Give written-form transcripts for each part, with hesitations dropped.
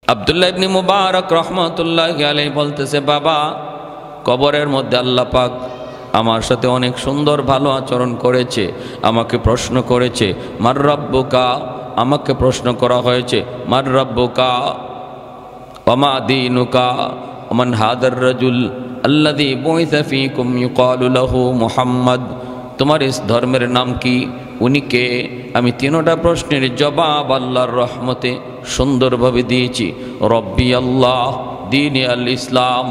আব্দুল্লাহ ইবনে মুবারক রহমাতুল্লাহি আলাইহি বলতেছে, বাবা, কবরের মধ্যে আল্লাহ পাক আমার সাথে অনেক সুন্দর ভালো আচরণ করেছে। আমাকে প্রশ্ন করেছে, মার রাব্বুকা, আমাকে প্রশ্ন করা হয়েছে, মার রাব্বুকা ওয়া মা দীনুকা ওয়া মান হাদার রাজুল আল্লাযী বুইসা ফীকুম ইউকালু লাহু মুহাম্মদ, তোমার ইস ধর্মের নাম কি, উনি কে? আমি তিনটা প্রশ্নের জবাব আল্লাহর রহমতে সুন্দরভাবে দিয়েছি। রব্বি আল্লাহ, দীন আল ইসলাম,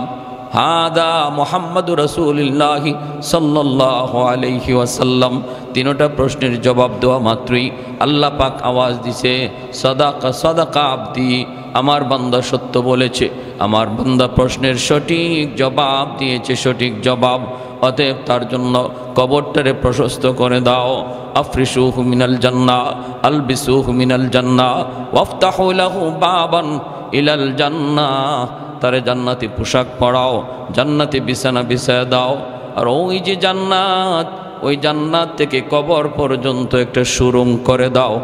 হাদা মুহাম্মাদুর রাসূলুল্লাহ সাল্লাল্লাহু আলাইহি ওয়াসাল্লাম। তিনটা প্রশ্নের জবাব দেওয়া মাত্রই আল্লাহ পাক আওয়াজ দিছে, সাদাকা সাদাকা আবদি, আমার বান্দা সত্য বলেছে, আমার বান্দা প্রশ্নের সঠিক জবাব দিয়েছে, সঠিক জবাব। অতএব তার জন্য কবরটারে প্রশস্ত করে দাও। আফরিশুহু মিনাল জান্নাহ, আলবিসুহু মিনাল জান্নাহ, ওয়াফতাহু লাহু বাবান ইলাল জান্নাহ, তারে জান্নাতি পোশাক পরাও, জান্নাতি বিছানা বিছায় দাও। আর ওই যে জান্নাত, ওই জান্নাত থেকে কবর পর্যন্ত একটা সুরুং করে দাও,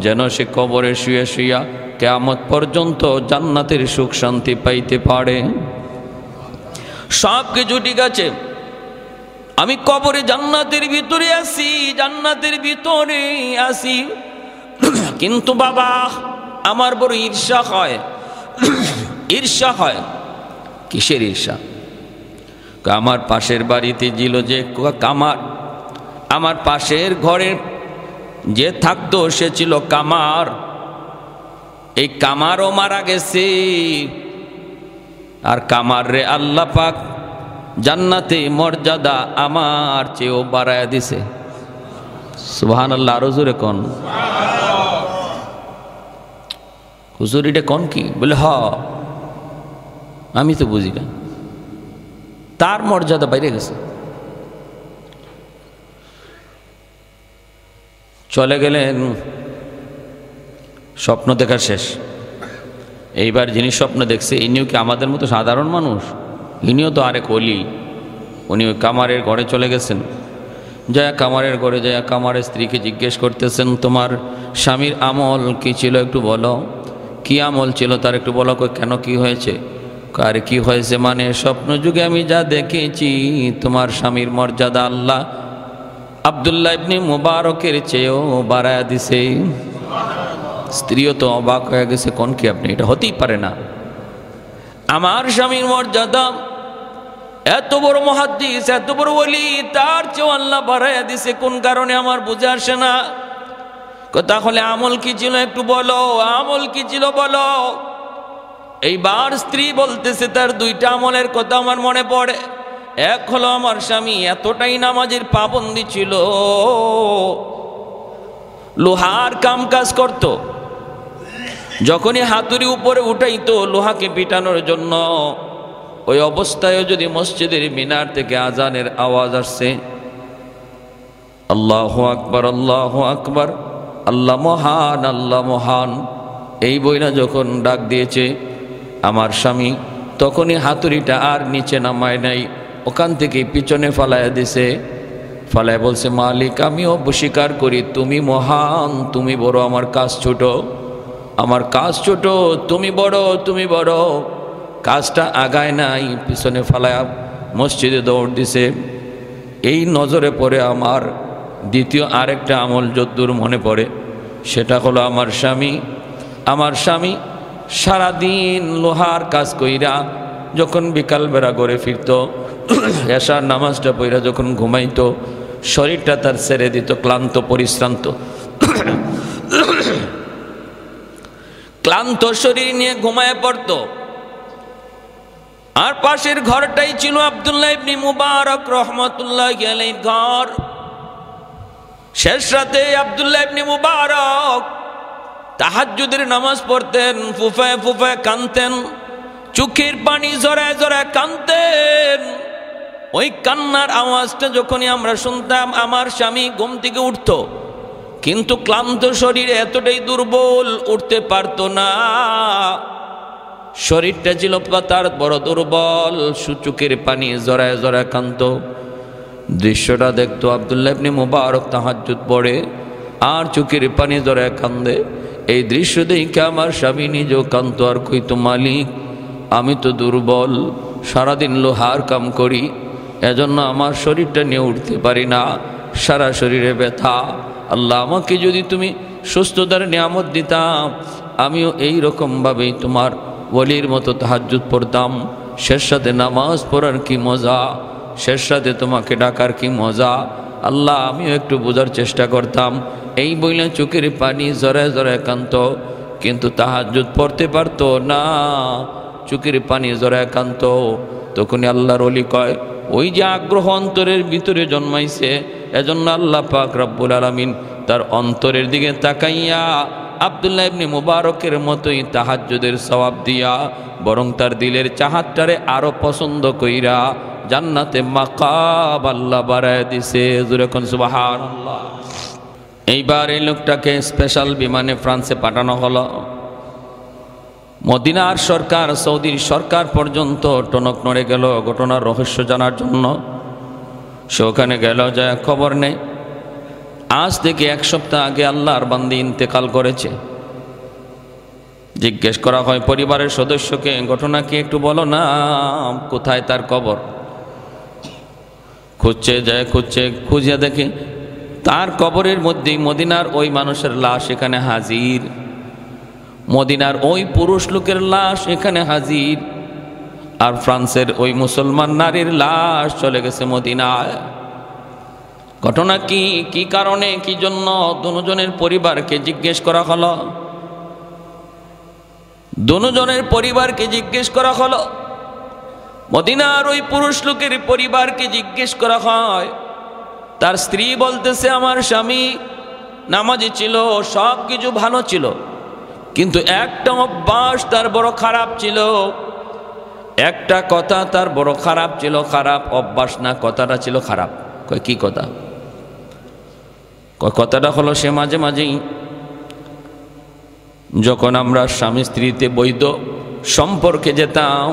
যেন সে কবরে শুয়ে শুয়া কিয়ামত পর্যন্ত জান্নাতের সুখ শান্তি পাইতে পারে। সব কিছু ঠিক আছে, আমি কবরে জান্নাতের ভিতরে আছি, জান্নাতের ভিতরে আছি, কিন্তু বাবা আমার বড় ঈর্ষা হয়। ঈর্ষা হয়। কিসের ঈর্ষা? আমার পাশের বাড়িতে ছিল যে কামার, আমার পাশের ঘরে যে থাকতো সে ছিল কামার, এই কামারও মারা গেছে। আর কামার রে আল্লাহ পাক জান্নাতে মর্যাদা আমার চেয়েও বাড়ায় দিছে। সুবহানাল্লাহ, আরো জোরে কোন। হুজুর এটা কোন কি? বলে হ, আমি তো বুঝি না, তার মর্যাদা বাইরে গেছে। চলে গেলেন, স্বপ্ন দেখা শেষ। এইবার যিনি স্বপ্ন দেখছে ইনিও কি আমাদের মতো সাধারণ মানুষ? ইনিও তো আরেক ওলি। উনি ওই কামারের ঘরে চলে গেছেন। জয়া কামারের ঘরে জয়া কামারের স্ত্রীকে জিজ্ঞেস করতেছেন, তোমার স্বামীর আমল কি ছিল একটু বলো, কি আমল ছিল তার একটু বলো। কেন, কি হয়েছে? আর কি হয়েছে মানে, স্বপ্ন যুগে আমি যা দেখেছি তোমার স্বামীর মর্যাদা আল্লাহ আব্দুল্লাহ ইবনে মুবারকের চেয়েও বাড়ায়া দিছে। স্ত্রীও তো অবাক হয়ে গেছে, কোন কি আপনি, এটা হতেই পারে না। আমার স্বামীর মর্যাদা এত বড় মুহাদ্দিস, এত বড় ওলি, তার চেয়েও আল্লাহ বাড়ায়া দিছে, কোন কারণে আমার বুঝে আসে না। তাহলে আমল কি ছিল একটু বলো, আমল কি ছিল বলো। এইবার স্ত্রী বলতেছে তার দুইটা আমলের কথা আমার মনে পড়ে। এক হলো আমার স্বামী এতটাই নামাজের পাবন্দি ছিল, লোহার কাম কাজ করত, যখনই হাতুড়ি উপরে উঠাইতো লোহাকে পিটানোর জন্য, ওই অবস্থায় যদি মসজিদের মিনার থেকে আজানের আওয়াজ আসছে, আল্লাহু আকবার, আল্লাহু আকবার, আল্লাহ মহান, আল্লাহ মহান, এই বইনা যখন ডাক দিয়েছে আমার স্বামী, তখনই হাতুড়িটা আর নিচে নামায় নাই, ওখান থেকে পিছনে ফালাইয়া দিছে। ফালায় বলছে, মালিক আমিও স্বীকার করি তুমি মহান, তুমি বড়, আমার কাজ ছোট, আমার কাজ ছোট, তুমি বড়, তুমি বড়। কাজটা আগায় নাই, পিছনে ফালায়া মসজিদে দৌড় দিছে। এই নজরে পড়ে আমার দ্বিতীয় আরেকটা আমল যদ্দূর মনে পড়ে, সেটা হলো আমার স্বামী সারাদিন লোহার কাজ কইরা যখন বিকালবেলা ঘরে ফিরত, এশার নামাজটা পইরা যখন ঘুমাইতো, শরীরটা তার ছেড়ে দিত, ক্লান্ত পরিশ্রান্ত, ক্লান্ত শরীর নিয়ে ঘুমায় পড়ত। আর পাশের ঘরটাই ছিল আব্দুল্লাহ ইবনে মুবারক রহমাতুল্লাহি আলাইহির ঘর। শেষ রাতে আব্দুল্লাহ ইবনে মুবারক তাহাজ্জুদের নামাজ পড়তেন, ফুফায় ফুফায় কাঁদতেন, চোখের পানি জড়ায় জড়ায় কাঁদতেন। ওই কান্নার আওয়াজটা যখনই আমরা শুনতাম, আমার স্বামী ঘুম থেকে উঠত, কিন্তু ক্লান্ত শরীরে এতটাই দুর্বল, উঠতে পারত না। শরীরটা ছিল তার বড় দুর্বল, চোখের পানি জড়ায় জড়ায় কাঁদত। দৃশ্যটা দেখতো আব্দুল্লাহ ইবনে মুবারক তাহাজ্জুদ পড়ে আর চোখের পানি জড়ায় কান্দে। এই দৃশ্য দেখে আমার স্বামী নিজেও কান্ত আর কইতো, মালিক আমি তো দুর্বল, সারাদিন লোহার কাম করি, এজন্য আমার শরীরটা নিয়ে উঠতে পারি না, সারা শরীরে ব্যথা। আল্লাহ আমাকে যদি তুমি সুস্থতার নিয়ামত দিতাম, আমিও এই রকমভাবেই তোমার ওলির মতো তাহাজ্জুদ পড়তাম। শেষ সাথে নামাজ পড়ার কি মজা, শেষ সাথে তোমাকে ডাকার কি মজা। আল্লাহ আমিও একটু বোঝার চেষ্টা করতাম। এই বইলে চোখের পানি জড়ায় জড়ায় কান্ত, কিন্তু তাহাজ্জুদ পড়তে পারতো না, চোখের পানি জড়ায় কান্ত। তখনই আল্লাহর ওলি কয়, ওই যে আগ্রহ অন্তরের ভিতরে জন্মাইছে, এজন্য আল্লাহ পাক রব্বুল আলামিন তার অন্তরের দিকে তাকাইয়া আব্দুল্লাহ ইবনে মুবারকের মতোই তাহাজ্জুদের সওয়াব দিয়া বরং তার দিলের চাহাতটারে আরো পছন্দ কইরা জান্নাতে মাকাম আল্লাহ বাড়ায় দিছে। জোরে কোন সুবহানাল্লাহ। এইবার এই লোকটাকে স্পেশাল বিমানে ফ্রান্সে পাঠানো হলো। মদিনার সরকার, সৌদির সরকার পর্যন্ত টনক নড়ে গেল ঘটনার রহস্য জানার জন্য। সে ওখানে গেল, যায় খবর নেই। আজ থেকে 1 সপ্তাহ আগে আল্লাহর বান্দী ইন্তেকাল করেছে। জিজ্ঞেস করা হয় পরিবারের সদস্যকে, ঘটনা কি একটু বলো না, কোথায় তার কবর? খুঁজছে, যায় খুঁজছে, খুঁজিয়া দেখে তার কবরের মধ্যেই মদিনার ওই মানুষের লাশ এখানে হাজির, মদিনার ওই পুরুষ লোকের লাশ এখানে হাজির, আর ফ্রান্সের ওই মুসলমান নারীর লাশ চলে গেছে মদিনায়। ঘটনা কি, কি কারণে, কি জন্য? দুজনের পরিবারকে জিজ্ঞেস করা হলো। দুজনের পরিবারকে জিজ্ঞেস করা হলো। মদিনার ওই পুরুষ লোকের পরিবারকে জিজ্ঞেস করা হয়। তার স্ত্রী বলতেছে, আমার স্বামী নামাজি ছিল, সব কিছু ভালো ছিল, কিন্তু একটা অভ্যাস তার বড় খারাপ ছিল, একটা কথা তার বড় খারাপ ছিল। খারাপ অভ্যাস না, কথাটা ছিল খারাপ। কয় কি কথা? কথাটা হলো সে মাঝে মাঝেই যখন আমরা স্বামী স্ত্রীতে বৈধ সম্পর্কে যেতাম,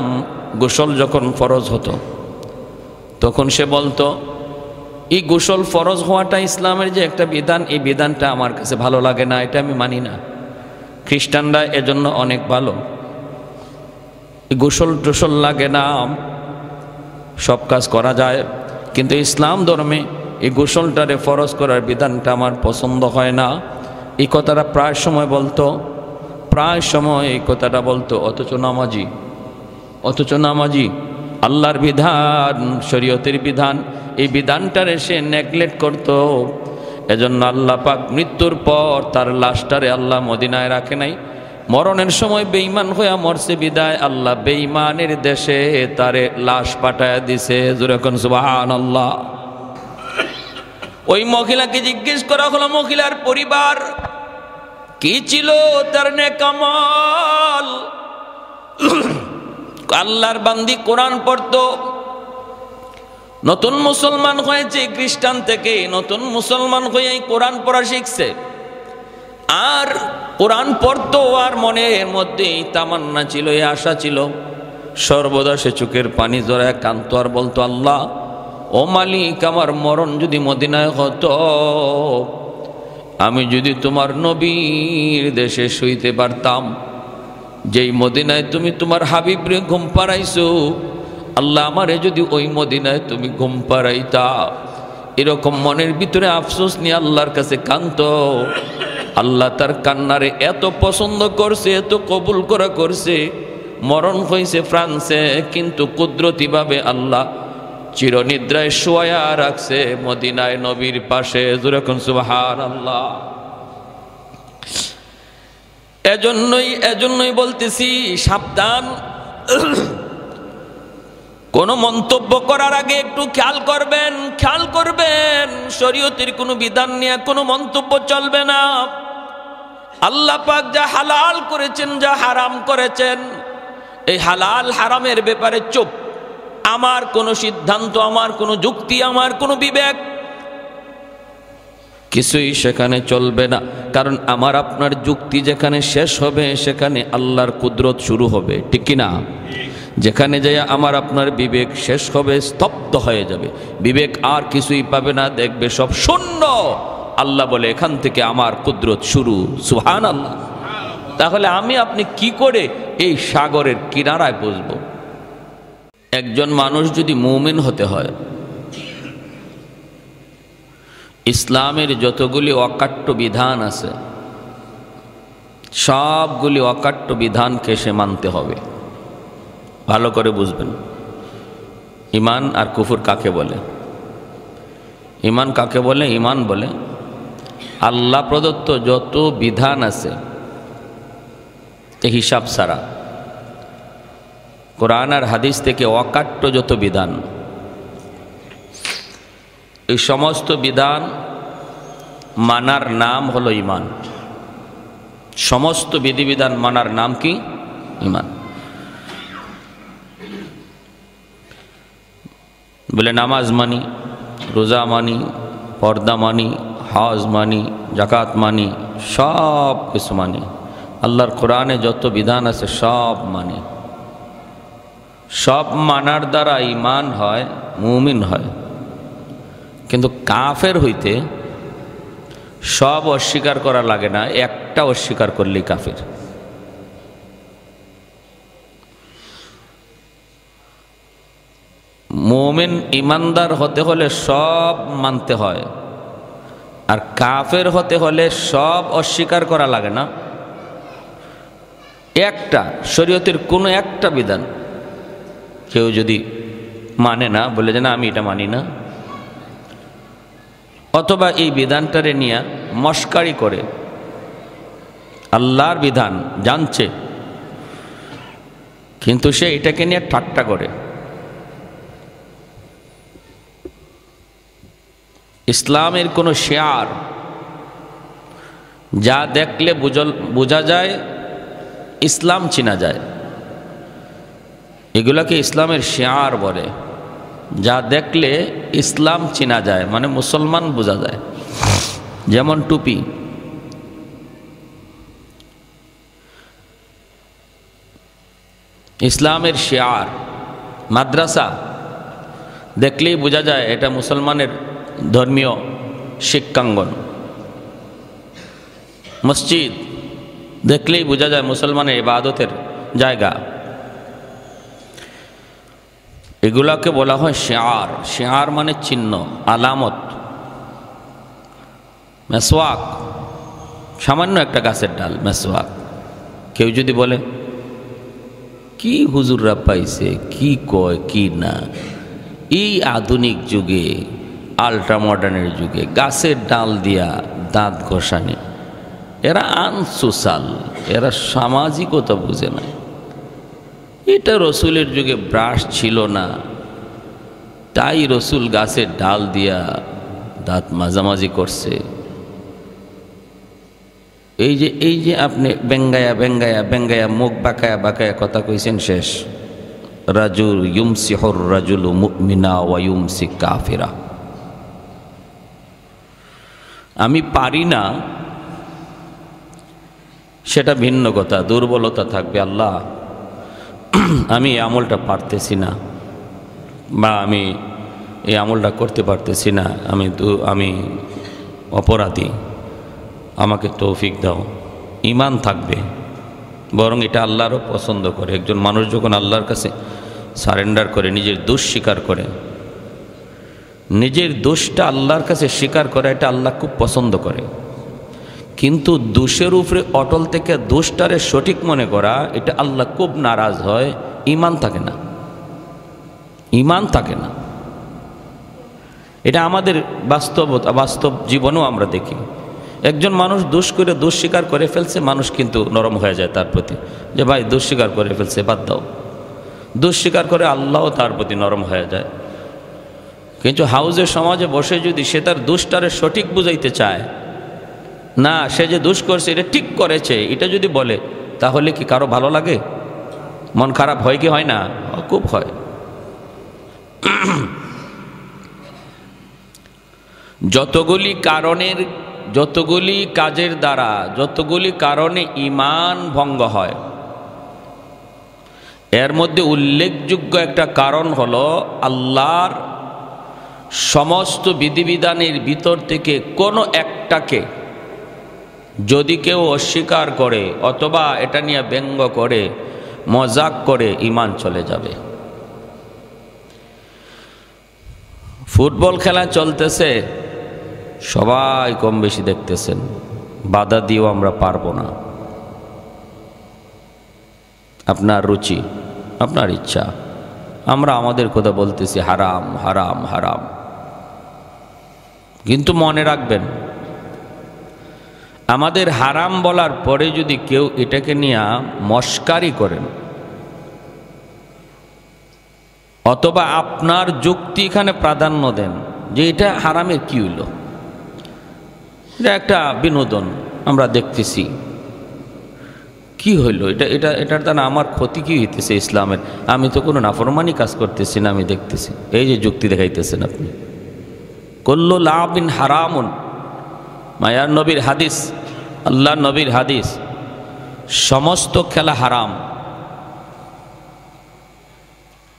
গোসল যখন ফরজ হতো, তখন সে বলতো, এই গোসল ফরজ হওয়াটা ইসলামের যে একটা বিধান, এই বিধানটা আমার কাছে ভালো লাগে না, এটা আমি মানি না। খ্রিস্টানরা এজন্য অনেক ভালো, গোসল টোসল লাগে না, সব কাজ করা যায়, কিন্তু ইসলাম ধর্মে এই গোসলটারে ফরজ করার বিধানটা আমার পছন্দ হয় না। এই কথাটা প্রায় সময় বলতো, প্রায় সময় এই কথাটা বলতো। অথচ নামাজি আল্লাহর বিধান, শরীয়তের বিধান, এই বিধানটারে সে নেগলেক্ট করত। এজন্য আল্লাহ পাক মৃত্যুর পর তার লাশটারে আল্লাহ মদিনায় রাখে নাই, মরণের সময় বেঈমান হইয়া মরছে বিদায় আল্লাহ বেঈমানের দেশে তারে লাশ পাঠায় দিছে। জোরে কোন সুবহানাল্লাহ। ওই মহিলাকে জিজ্ঞেস করা হলো, মহিলার পরিবার কি ছিল, তার নেক আমল। আল্লাহর বান্দি কোরআন পড়তো, নতুন মুসলমান হয়েছে, খ্রিস্টান থেকে নতুন মুসলমান হয়ে কোরআন পড়া শিখছে, আর কোরআন পড়তো, আর মনের মধ্যে তামান্না ছিল, এই আশা ছিল, সর্বদা সে চোখের পানি জড়ায় কাঁদতো আর বলতো, আল্লাহ ও মালিক, আমার মরণ যদি মদিনায় হতো, আমি যদি তোমার নবীর দেশে শুইতে পারতাম, যেই মদিনায় তুমি তোমার হাবিবরে ঘুম পাড়াইছো, আল্লাহ আমারে যদি ওই মদিনায় তুমি ঘুম পাড়াইতা। এরকম মনের ভিতরে আফসোস নিয়ে আল্লাহর কাছে কাঁদতো। আল্লাহ তার কান্নারে এত পছন্দ করছে, এত কবুল করা করছে, মরণ হয়েছে ফ্রান্সে, কিন্তু কুদরতিভাবে আল্লাহ চিরনিদ্রায় শোয়া রাখছে মদিনায় নবীর পাশে। যেরকম সুবহানাল্লাহ। এজন্যই বলতেছি, সাবধান, কোন মন্তব্য করার আগে একটু খেয়াল করবেন, শরীয়তের কোনো বিধান নিয়ে কোনো মন্তব্য চলবে না। আল্লাহ পাক যা হালাল করেছেন, যা হারাম করেছেন, এই হালাল হারামের ব্যাপারে চুপ। আমার কোনো সিদ্ধান্ত, আমার কোনো যুক্তি, আমার কোনো বিবেক কিছুই সেখানে চলবে না, কারণ আমার আপনার যুক্তি যেখানে শেষ হবে সেখানে আল্লাহর কুদরত শুরু হবে, ঠিক কি না? যেখানে যাই আমার আপনার বিবেক শেষ হবে, স্তব্ধ হয়ে যাবে, বিবেক আর কিছুই পাবে না, দেখবে সব শূন্য। আল্লাহ বলে, এখান থেকে আমার কুদরত শুরু। সুবহানাল্লাহ। তাহলে আমি আপনি কি করে এই সাগরের কিনারায় বসব? একজন মানুষ যদি মুমিন হতে হয়, ইসলামের যতগুলি অকাট্য বিধান আছে সবগুলি অকাট্য বিধানকে সে মানতে হবে। ভালো করে বুঝবেন ঈমান আর কুফর কাকে বলে। ঈমান কাকে বলে? ঈমান বলে আল্লাহ প্রদত্ত যত বিধান আছে হিসাব ছাড়া, কোরআন আর হাদিস থেকে অকাট্য যত বিধান, এই সমস্ত বিধান মানার নাম হলো ঈমান। সমস্ত বিধিবিধান মানার নাম কি? ঈমান। বলে নামাজ মানি, রোজা মানি, পর্দা মানি, হজ মানি, জাকাত মানি, সব কিছু মানি, আল্লাহর কোরআনে যত বিধান আছে সব মানি। সব মানার দ্বারা ঈমান হয়, মুমিন হয়। কিন্তু কাফের হইতে সব অস্বীকার করা লাগে না, একটা অস্বীকার করলেই কাফের। মুমিন ইমানদার হতে হলে সব মানতে হয়, আর কাফের হতে হলে সব অস্বীকার করা লাগে না। একটা শরীয়তের কোনো একটা বিধান কেউ যদি মানে না, বলে যে না আমি এটা মানি না, অথবা এই বিধানটারে নিয়ে মস্কারি করে, আল্লাহর বিধান জানছে কিন্তু সে এটাকে নিয়ে ঠাট্টা করে, ইসলামের কোনো শেয়ার যা দেখলে বোঝা যায় ইসলাম চিনা যায়, এগুলাকে ইসলামের শেয়ার বলে। যা দেখলে ইসলাম চিনা যায়, মানে মুসলমান বোঝা যায়। যেমন টুপি, ইসলামের শেয়ার। মাদ্রাসা দেখলেই বোঝা যায় এটা মুসলমানের ধর্মীয় শিক্ষাঙ্গন। মসজিদ দেখলেই বোঝা যায় মুসলমানের ইবাদতের জায়গা। এগুলাকে বলা হয় শেয়ার। শেয়ার মানে চিহ্ন, আলামত। মেসওয়াক সামান্য একটা গাছের ডাল, মেসওয়াক। কেউ যদি বলে কি হুজুররা পাইছে, কি কয় কি না, এই আধুনিক যুগে, আল্ট্রা মডার্নের যুগে গাছের ডাল দিয়া দাঁত ঘষানি, এরা আনসোশাল, এরা সামাজিকতা বুঝে না। এটা রসুলের যুগে ব্রাশ ছিল না, তাই রসুল গাছের ডাল দিয়া দাঁত মাঝামাঝি করছে। এই যে আপনি বেঙ্গায়া মুখ বাঁকায়া কথা কইছেন, শেষ। রাজুল ইউমসিহুর রাজুলু মুমিনা ওয়া ইউমসি কাফিরা। আমি পারি না সেটা ভিন্ন কথা, দুর্বলতা থাকবে। আল্লাহ আমি এই আমলটা পারতেছি না, বা আমি এই আমলটা করতে পারতেছি না, আমি অপরাধী, আমাকে তৌফিক দাও। ঈমান থাকবে, বরং এটা আল্লাহরও পছন্দ করে। একজন মানুষ যখন আল্লাহর কাছে সারেন্ডার করে, নিজের দোষ স্বীকার করে, নিজের দোষটা আল্লাহর কাছে স্বীকার করে, এটা আল্লাহ খুব পছন্দ করে। কিন্তু দোষের উপরে অটল থেকে দোষটারে সঠিক মনে করা, এটা আল্লাহ খুব নারাজ হয়। ঈমান থাকে না, ঈমান থাকে না। এটা আমাদের বাস্তব জীবনেও আমরা দেখি। একজন মানুষ দোষ করে, দোষ স্বীকার করে ফেলছে, মানুষ কিন্তু নরম হয়ে যায় তার প্রতি, যে ভাই দোষ স্বীকার করে ফেলছে, বাদ দাও। দোষ স্বীকার করে আল্লাহও তার প্রতি নরম হয়ে যায়। কিন্তু হাউজের সমাজে বসে যদি সে তার দোষটারে সঠিক বুঝাইতে চায়, না সে যে দোষ করছে এটা ঠিক করেছে, এটা যদি বলে, তাহলে কি কারো ভালো লাগে? মন খারাপ হয় কি হয় না? খুব হয়। যতগুলি কাজের দ্বারা, যতগুলি কারণে ঈমান ভঙ্গ হয়, এর মধ্যে উল্লেখযোগ্য একটা কারণ হলো আল্লাহর সমস্ত বিধিবিধানের ভিতর থেকে কোনো একটাকে যদি কেউ অস্বীকার করে অথবা এটা নিয়ে ব্যঙ্গ করে, মজাক করে, ঈমান চলে যাবে। ফুটবল খেলা চলতেছে, সবাই কম বেশি দেখতেছেন, বাধা দিয়েও আমরা পারবো না। আপনার রুচি, আপনার ইচ্ছা, আমরা আমাদের কথা বলতেছি হারাম হারাম হারাম। কিন্তু মনে রাখবেন, আমাদের হারাম বলার পরে যদি কেউ এটাকে নিয়ে মস্কারি করেন অথবা আপনার যুক্তি এখানে প্রাধান্য দেন যে এটা হারামের কি হইল, এটা একটা বিনোদন, আমরা দেখতেছি, কি হইল এটা, এটার দ্বারা আমার ক্ষতি কি হইতেছে ইসলামের? আমি তো কোনো নাফরমানি কাজ করতেছি না, আমি দেখতেছি। এই যে যুক্তি দেখাইতেছেন আপনি, কুল্লু লাবিন হারামুন, মায়ার নবীর হাদিস, আল্লাহ নবীর হাদিস, সমস্ত খেলা হারাম।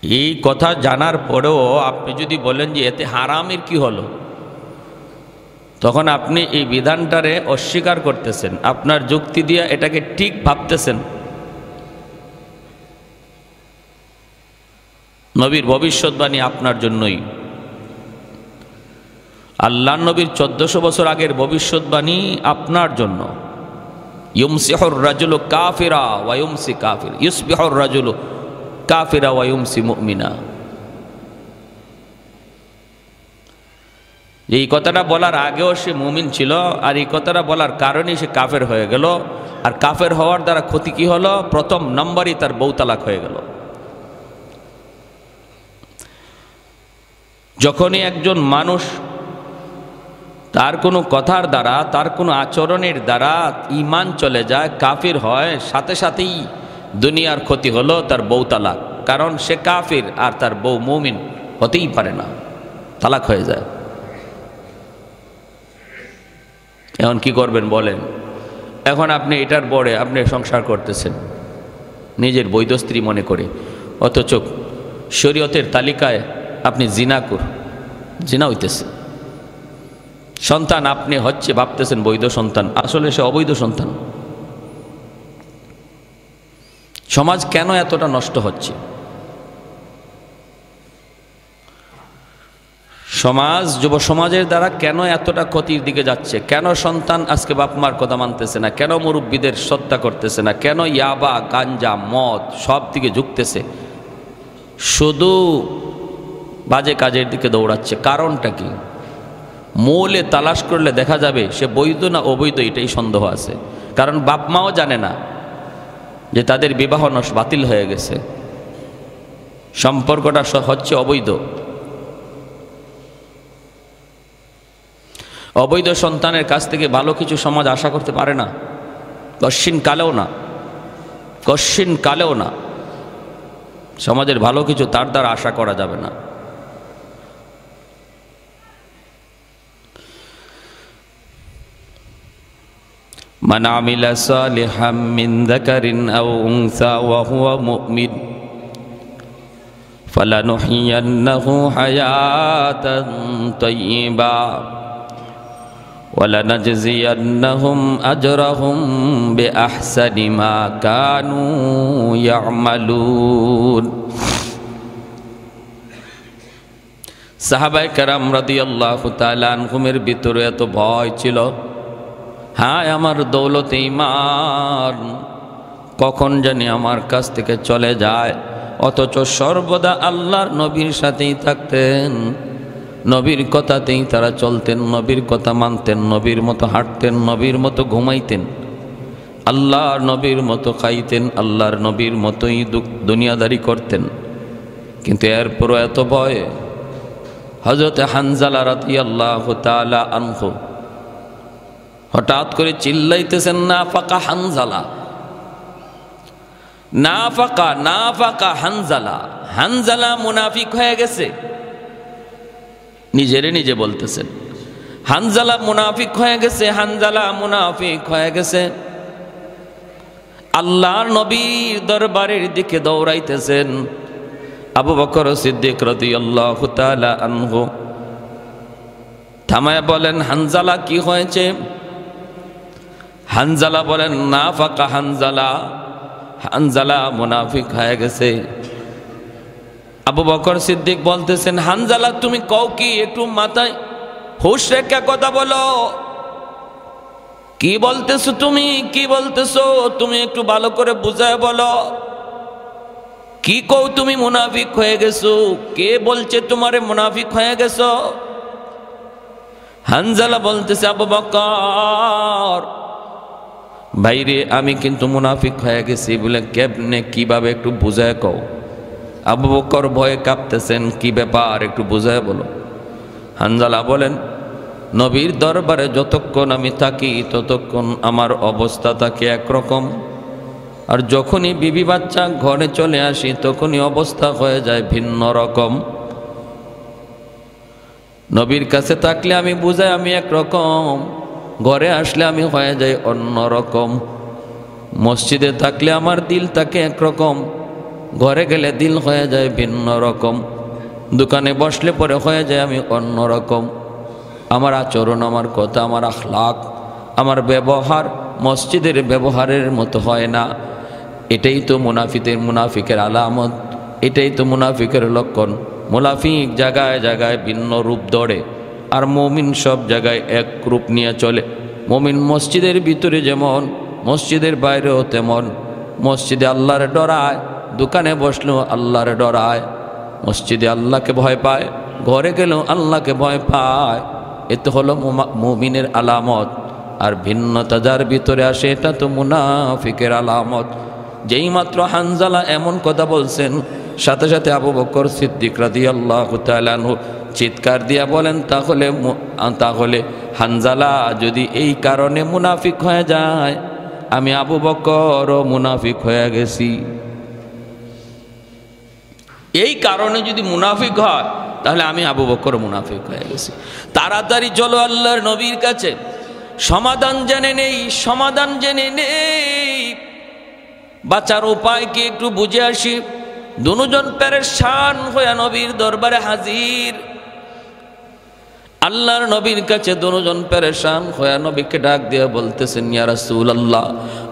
এই কথা জানার পরেও আপনি যদি বলেন যে এতে হারামের কি হলো, তখন আপনি এই বিধানটারে অস্বীকার করতেছেন, আপনার যুক্তি দিয়ে এটাকে ঠিক ভাবতেছেন। নবীর ভবিষ্যৎবাণী আপনার জন্যই, আল্লাহ নবীর 1400 বছর আগের ভবিষ্যৎবাণী আপনার জন্য। ইউমসিহুর রাজুলু কাফিরা ওয়া ইউমসি কাফির, ইউসবিহুর রাজুলু কাফিরা ওয়া ইউমসি মুমিনা। এই কথাটা বলার আগেও সে মুমিন ছিল, আর এই কথাটা বলার কারণে সে কাফের হয়ে গেল। আর কাফের হওয়ার দ্বারা ক্ষতি কি হলো? প্রথম নম্বরই তার বউ তালাক হয়ে গেল। যখনই একজন মানুষ তার কোনো কথার দ্বারা, তার কোনো আচরণের দ্বারা ঈমান চলে যায়, কাফির হয়, সাথে সাথেই দুনিয়ার ক্ষতি হলো, তার বউ তালাক। কারণ সে কাফির আর তার বউ মুমিন হতেই পারে না, তালাক হয়ে যায়। এখন কি করবেন বলেন? এখন আপনি এটার পরে আপনি সংসার করতেছেন নিজের বৈধ স্ত্রী মনে করে, অথচ শরীয়তের তালিকায় আপনি জিনা হইতেছে। সন্তান আপনি হচ্ছে ভাবতেছেন বৈধ সন্তান, আসলে সে অবৈধ সন্তান। সমাজ কেন এতটা নষ্ট হচ্ছে? সমাজ, যুব সমাজের দ্বারা কেন এতটা ক্ষতির দিকে যাচ্ছে? কেন সন্তান আজকে বাপ মার কথা মানতেছে না? কেন মুরব্বীদের শ্রদ্ধা করতেছে না? কেন ইয়াবা, গাঞ্জা, মদ সব দিকে ঝুঁকতেছে? শুধু বাজে কাজের দিকে দৌড়াচ্ছে। কারণটা কি? মূলে তালাশ করলে দেখা যাবে সে বৈধ না অবৈধ, এটাই সন্দেহ আছে। কারণ বাপ মাও জানে না যে তাদের বিবাহ বাতিল হয়ে গেছে, সম্পর্কটা হচ্ছে অবৈধ। অবৈধ সন্তানের কাছ থেকে ভালো কিছু সমাজ আশা করতে পারে না, কশ্চিন কালেও না। সমাজের ভালো কিছু তার দ্বারা আশা করা যাবে না। মান আমিলা সালিহাম মিন যাকারিন আও উনসা ওয়া হুয়া মুমিন ফালানুহইয়ান্নাহু হায়াতান তাইয়্যিবা ওয়ালানাজজিয়ান্নাহুম আজরাহুম বিআহসানি মা কানু ইয়ামালুন। সাহাবায়ে কেরাম রাদিয়াল্লাহু তাআলা আনহুমের ভিতরে এত ভয় ছিল, হায় আমার দৌলতে ঈমান কখন জানি আমার কাছ থেকে চলে যায়। অথচ সর্বদা আল্লাহর নবীর সাথেই থাকতেন, নবীর কথাতেই তারা চলতেন, নবীর কথা মানতেন, নবীর মতো হাঁটতেন, নবীর মতো ঘুমাইতেন, আল্লাহর নবীর মতো খাইতেন, আল্লাহর নবীর মতোই দুনিয়াদারি করতেন। কিন্তু এরপরও এত ভয়। হযরত হানজালা রাদিয়াল্লাহু তাআলা আনহু হঠাৎ করে চিল্লাইতেছেন, নাফাকা হানজালা, নাফাকা হানজালা, হানজালা মুনাফিক হয়ে গেছে। নিজেরে নিজে বলতেছেন হানজালা মুনাফিক হয়ে গেছে, হানজালা মুনাফিক হয়ে গেছে। আল্লাহর নবীর দরবারের দিকে দৌড়াইতেছেন। আবু বকর সিদ্দিক রাদিয়াল্লাহু তাআলা আনহু থামায় বলেন, হানজালা কি হয়েছে? হানজালা বলেন না ফাঁকা হানজালা, হানজালা মুনাফিক হয়ে গেছে। আবু বকর সিদ্দিক বলতেছেন, হানজালা তুমি কও কি, একটু মাথায় হুঁশ রেখে কথা বলো, কি বলতেছো তুমি, কি বলতেছো তুমি, একটু ভালো করে বুঝায় বলো, কি কও তুমি মুনাফিক হয়ে গেছো, কে বলছে তোমারে মুনাফিক হয়ে গেছো? হানজালা বলতেছে, আবু বকর ভাইরে আমি কিন্তু মুনাফিক হয়ে গেছি। বলে কেমনে, কিভাবে, একটু বুঝায় কও। আবু বকর ভয়ে কাঁপতেছেন, কি ব্যাপার একটু বুঝায় বলো। হানজালা বলেন, নবীর দরবারে যতক্ষণ আমি থাকি ততক্ষণ আমার অবস্থা থাকে একরকম, আর যখনই বিবি বাচ্চা ঘরে চলে আসি তখনই অবস্থা হয়ে যায় ভিন্ন রকম। নবীর কাছে থাকলে আমি বুঝাই আমি একরকম, ঘরে আসলে আমি হয়ে যাই অন্য রকম। মসজিদে থাকলে আমার দিল থাকে একরকম, ঘরে গেলে দিল হয়ে যায় ভিন্ন রকম। দোকানে বসলে পরে হয়ে যায় আমি অন্য রকম। আমার আচরণ, আমার কথা, আমার আখলাক, আমার ব্যবহার মসজিদের ব্যবহারের মতো হয় না। এটাই তো মুনাফিকের আলামত, এটাই তো মুনাফিকের লক্ষণ। মুনাফিক জায়গায় জায়গায় ভিন্ন রূপ ধরে, আর মুমিন সব জায়গায় এক রূপ নিয়ে চলে। মুমিন মসজিদের ভিতরে যেমন, মসজিদের বাইরেও তেমন। মসজিদে আল্লাহর ডরায়, দোকানে বসলেও আল্লাহর ডরায়। মসজিদে আল্লাহকে ভয় পায়, ঘরে গেলেও আল্লাহকে ভয় পায়। এতে হলো মুমিনের আলামত। আর ভিন্নতা যার ভিতরে আসে এটা তো মুনাফিকের আলামত। যেই মাত্র হানজালা এমন কথা বলছেন, সাথে সাথে আবু বকর সিদ্দিক রাদিয়াল্লাহু তাআলা আনহু চিৎকার দিয়া বলেন, তাহলে হানজালা যদি এই কারণে মুনাফিক হয়ে যায়, আমি আবু বকরও মুনাফিক হয়ে গেছি। এই কারণে যদি মুনাফিক হয় তাহলে আমি আবু বকর মুনাফিক হয়ে গেছি। তাড়াতাড়ি চলো আল্লাহর নবীর কাছে, সমাধান জেনে নেই, সমাধান জেনে নেই, বাঁচার উপায় কি একটু বুঝে আসি। দুজন পেরেশান হয়ে নবীর দরবারে হাজির। আল্লাহর নবীর কাছে দুজন পেরেশান হয়ে নবীকে ডাক দিয়ে বলতেছেন, ইয়া রাসূলুল্লাহ,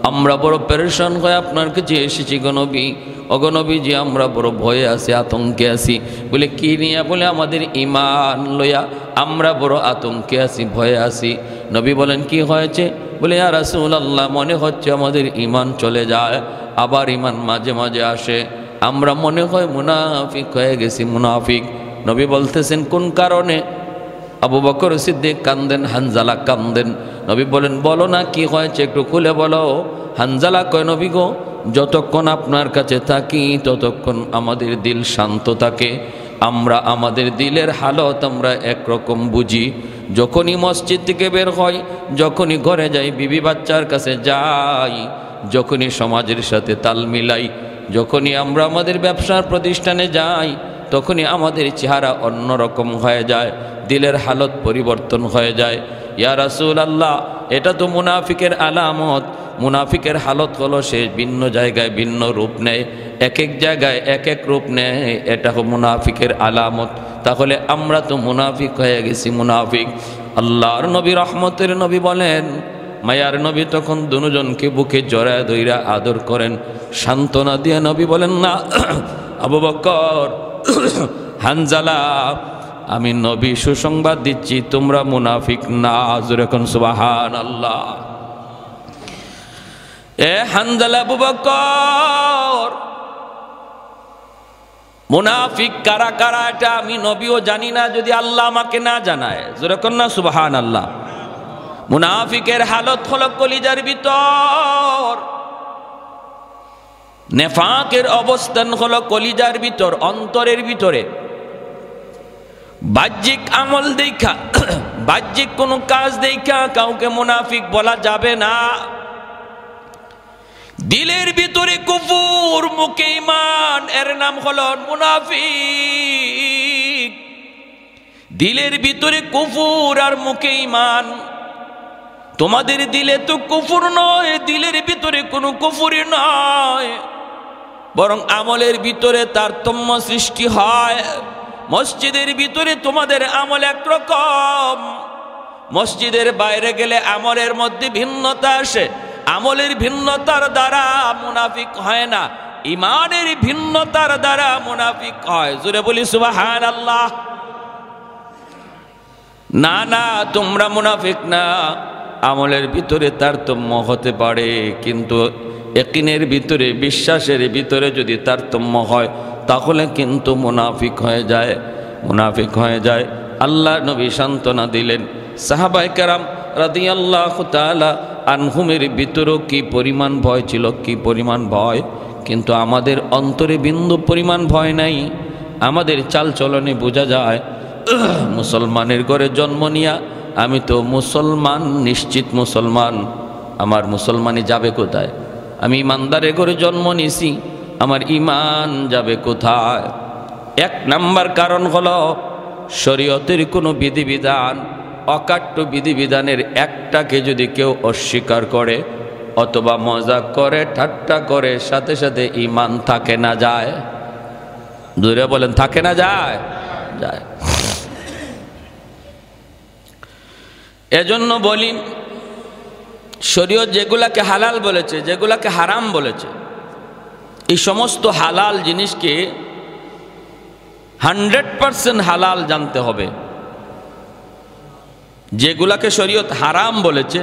আমরা বড় পেরেশান হয়ে আপনার কাছে এসেছি গো নবী। ওগো নবীজি, আমরা বড় ভয়ে আছি, আতঙ্কে আছি। বলে কি নিয়ে? বলে আমাদের ঈমান লইয়া আমরা বড় আতঙ্কে আছি, ভয়ে আছি। নবী বলেন, কি হয়েছে? বলে ইয়া রাসূলুল্লাহ, মনে হচ্ছে আমাদের ঈমান চলে যায়, আবার ঈমান মাঝে মাঝে আসে, আমরা মনে হয় মুনাফিক হয়ে গেছি, মুনাফিক। নবী বলতেছেন, কোন কারণে? আবু বকর সিদ্দিক কান্দেন, হানজালা কান্দেন। নবী বলেন, বলো না কি হয়েছে, একটু খুলে বলো। হানজালা কয়, নবী গো, যতক্ষণ আপনার কাছে থাকি ততক্ষণ আমাদের দিল শান্ত থাকে, আমরা আমাদের দিলের হালত আমরা একরকম বুঝি। যখনই মসজিদ থেকে বের হয়, যখনই ঘরে যাই, বিবি বাচ্চার কাছে যাই, যখনই সমাজের সাথে তাল মিলাই, যখনই আমরা আমাদের ব্যবসার প্রতিষ্ঠানে যাই, তখনই আমাদের চেহারা অন্যরকম হয়ে যায়, দিলের হালত পরিবর্তন হয়ে যায়। ইয়া রাসূলুল্লাহ, এটা তো মুনাফিকের আলামত। মুনাফিকের হালত হলো সে ভিন্ন জায়গায় ভিন্ন রূপ নেয়, এক এক জায়গায় এক এক রূপ নেয়, এটা হলো মুনাফিকের আলামত। তাহলে আমরা তো মুনাফিক হয়ে গেছি, মুনাফিক। আল্লাহর নবী, রহমতের নবী বলেন, মায়ার নবী তখন দুজনকে বুকে জড়ায় ধইরা আদর করেন, সান্ত্বনা দিয়ে নবী বলেন, না আবু বকর, হানজালা, আমি নবী সুসংবাদ দিচ্ছি, তোমরা মুনাফিক না। জোরে কোন সুবহানাল্লাহ। এ হানজালা, আবু বকর, মুনাফিক কারা কারা এটা আমি নবীও জানি না, যদি আল্লাহ আমাকে না জানায়। জোরে কোন না সুবহানাল্লাহ। মুনাফিকের হালত হলো কলিজার ভিতর, নেফাকের অবস্থান হলো কলিজার ভিতর, অন্তরের ভিতরে। বাহ্যিক আমল দেখা, বাহ্যিক কোনো কাজ দেখা কাউকে মুনাফিক বলা যাবে না। দিলের ভিতরে কুফর, মুখে ঈমান, এর নাম হলো মুনাফিক। দিলের ভিতরে কুফর আর মুখে ঈমান। তোমাদের দিলে তো কুফর নয়, দিলের ভিতরে কোনো কুফরই নয়, বরং আমলের ভিতরে তারতম্য সৃষ্টি হয়। মসজিদের ভিতরে তোমাদের আমল একরকম, মসজিদের বাইরে গেলে আমলের মধ্যে ভিন্নতা আসে, আমলের ভিন্নতার দ্বারা মুনাফিক হয় না, ইমানের ভিন্নতার দ্বারা মুনাফিক হয়। জোরে বলি সুবহানাল্লাহ। না না, তোমরা মুনাফিক না। আমলের ভিতরে তারতম্য হতে পারে, কিন্তু ইয়াকিনের ভিতরে, বিশ্বাসের ভিতরে যদি তারতম্য হয় তাহলে কিন্তু মুনাফিক হয়ে যায়, মুনাফিক হয়ে যায়। আল্লাহ নবী সান্ত্বনা দিলেন। সাহাবায়ে কেরাম রাদিয়াল্লাহু তাআলা আনহুমের ভিতরেও কি পরিমাণ ভয় ছিল, কি পরিমাণ ভয়, কিন্তু আমাদের অন্তরে বিন্দু পরিমাণ ভয় নাই। আমাদের চালচলনে বোঝা যায় মুসলমানের ঘরে জন্ম নিয়া আমি তো মুসলমান, নিশ্চিত মুসলমান, আমার মুসলমানি যাবে কোথায়? আমি ইমানদারের ঘরে জন্ম নিয়েছি, আমার ইমান যাবে কোথায়? এক নাম্বার কারণ হলো শরীয়তের কোনো বিধিবিধান, অকাট্য বিধিবিধানের একটাকে যদি কেউ অস্বীকার করে অথবা মজাক করে, ঠাট্টা করে, সাথে সাথে ইমান থাকে না যায়? দূরে বলেন, থাকে না যায়? যায়। এজন্য বলি, শরীয়ত যেগুলাকে হালাল বলেছে, যেগুলাকে হারাম বলেছে, এই সমস্ত হালাল জিনিসকে 100% হালাল জানতে হবে। যেগুলাকে শরীয়ত হারাম বলেছে,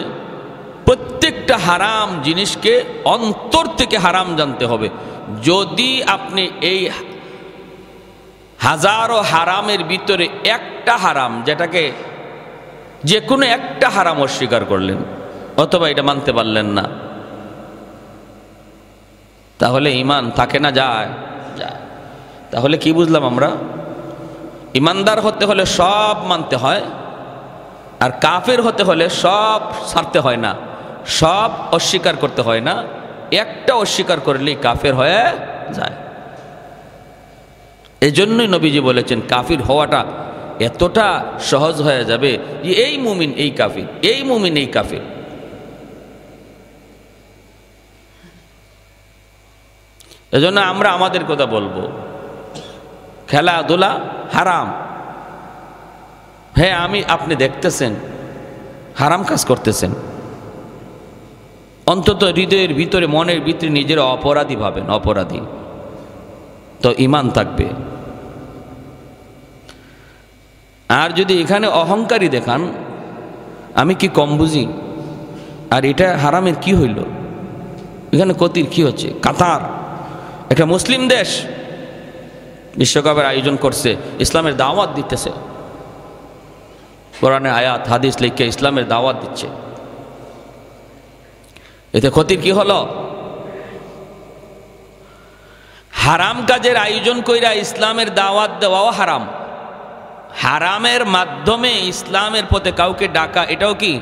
প্রত্যেকটা হারাম জিনিসকে অন্তর থেকে হারাম জানতে হবে। যদি আপনি এই হাজারো হারামের ভিতরে একটা হারাম, যেটাকে যে কোনো একটা হারাম অস্বীকার করলেন অথবা এটা মানতে পারলেন না, তাহলে ঈমান থাকে না যায়? যায়। তাহলে কি বুঝলাম আমরা? ঈমানদার হতে হলে সব মানতে হয়, আর কাফের হতে হলে সব ছাড়তে হয় না, সব অস্বীকার করতে হয় না, একটা অস্বীকার করলেই কাফের হয়ে যায়। এজন্যই নবীজি বলেছেন কাফির হওয়াটা এতটা সহজ হয়ে যাবে যে এই মুমিন এই কাফির, এই মুমিন এই কাফির। এজন্য আমরা আমাদের কথা বলবো, খেলাধুলা হারাম। হ্যাঁ, আপনি দেখতেছেন হারাম কাজ করতেছেন, অন্তত হৃদয়ের ভিতরে, মনের ভিতরে নিজের অপরাধী ভাবেন, অপরাধী, তো ঈমান থাকবে। আর যদি এখানে অহংকারী দেখান, আমি কি কম বুঝি, আর এটা হারামের কি হইল, এখানে ক্ষতির কি হচ্ছে? কাতার একটা মুসলিম দেশ বিশ্বকাপের আয়োজন করছে, ইসলামের দাওয়াত দিতেছে, কোরআনে আয়াত হাদিস লিখে ইসলামের দাওয়াত দিচ্ছে, এতে ক্ষতির কি হলো? হারাম কাজের আয়োজন কইরা ইসলামের দাওয়াত দেওয়াও হারাম। হারামের মাধ্যমে ইসলামের পথে কাউকে ডাকা, এটাও কি?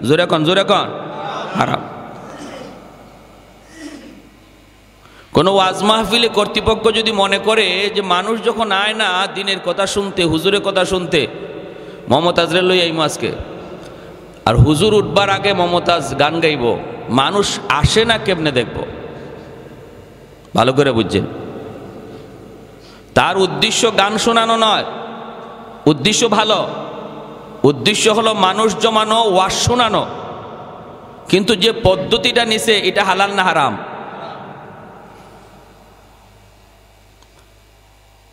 জোরে কন, জোরে কন, হারাম। কোনো ওয়াজ মাহফিলে কর্তৃপক্ষ যদি মনে করে যে মানুষ যখন আয় না দিনের কথা শুনতে, হুজুরের কথা শুনতে, মমতাজরে লই আইমো আজকে, আর হুজুর উঠবার আগে মমতাজ গান গাইব, মানুষ আসে না কেমনে দেখব? ভালো করে বুঝছেন, তার উদ্দেশ্য গান শোনানো নয়, উদ্দেশ্য ভালো, উদ্দেশ্য হলো মানুষ জমানো, ওয়াজ শোনানো, কিন্তু যে পদ্ধতিটা নিছে এটা হালাল না হারাম?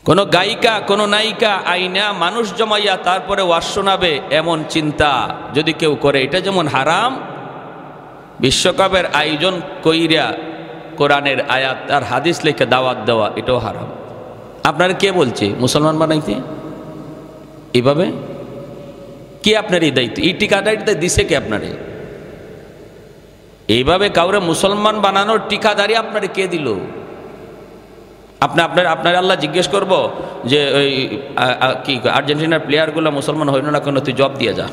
কোন গায়িকা, কোন নায়িকা আইনা মানুষ জমাইয়া তারপরে ওয়াজ শোনাবে, এমন চিন্তা যদি কেউ করে, এটা যেমন হারাম, বিশ্বকাপের আয়োজন কইরা কোরআনের আয়াত আর হাদিস লিখে দাওয়াত দেওয়া এটাও হারাম। আপনারা কে বলছে মুসলমান বানাইতে? এইভাবে কে আপনার এই দায়িত্ব, এই ঠিকাদারিটা দিছে কে আপনারে? এইভাবে কাউরে মুসলমান বানানোর ঠিকাদারি আপনারে কে দিল? আপনার আল্লাহ জিজ্ঞেস করব যে ওই কি আর্জেন্টিনার প্লেয়ারগুলো মুসলমান হইল না কেন, তুই জব দিয়ে যা,